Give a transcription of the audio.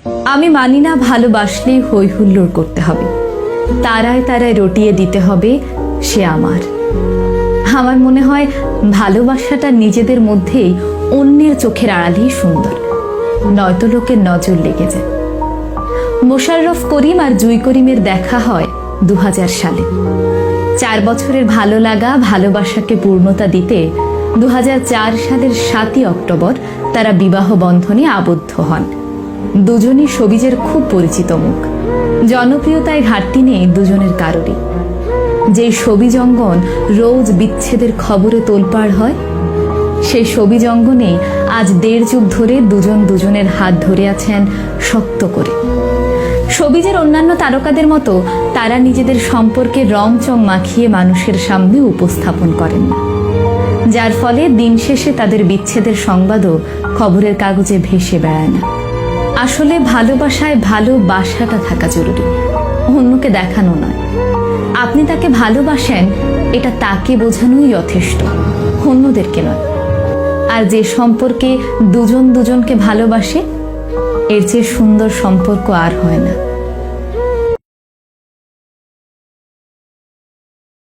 আমি মানি না ভালোবাসলেই হই হুল্লোড় করতে হবে, তারায় তারায় রটিয়ে দিতে হবে সে আমার। আমার মনে হয় ভালোবাসাটা নিজেদের মধ্যেই অন্যের চোখের আড়ালেই সুন্দর, নয়তো লোকের নজর লেগে যায়। মোশাররফ করিম আর জুই করিমের দেখা হয় 2000 সালে। 4 বছরের ভালো লাগা ভালোবাসাকে পূর্ণতা দিতে 2004 সালের 7ই অক্টোবর তারা বিবাহ বন্ধনে আবদ্ধ হন। দুজনই শোবিজের খুব পরিচিত মুখ, জনপ্রিয়তায় ঘাটতি নেই দুজনের কারোরই। যে শোবিজ অঙ্গন রোজ বিচ্ছেদের খবরে তোলপাড় হয়, সেই শোবিজ অঙ্গনে আজ 1.5 যুগ ধরে দুজন দুজনের হাত ধরে আছেন শক্ত করে। শোবিজের অন্যান্য তারকাদের মতো তারা নিজেদের সম্পর্কে রং চং মাখিয়ে মানুষের সামনে উপস্থাপন করেন না, যার ফলে দিন শেষে তাদের বিচ্ছেদের সংবাদও খবরের কাগজে ভেসে বেড়ায় না। আসলে ভালোবাসায় ভালোবাসাটা থাকা জরুরি, অন্যকে দেখানো নয়। আপনি তাকে ভালোবাসেন এটা তাকে বোঝানোই যথেষ্ট, অন্যদেরকে নয়। আর যে সম্পর্কে দুজন দুজনকে ভালোবাসে, এর চেয়ে সুন্দর সম্পর্ক আর হয় না।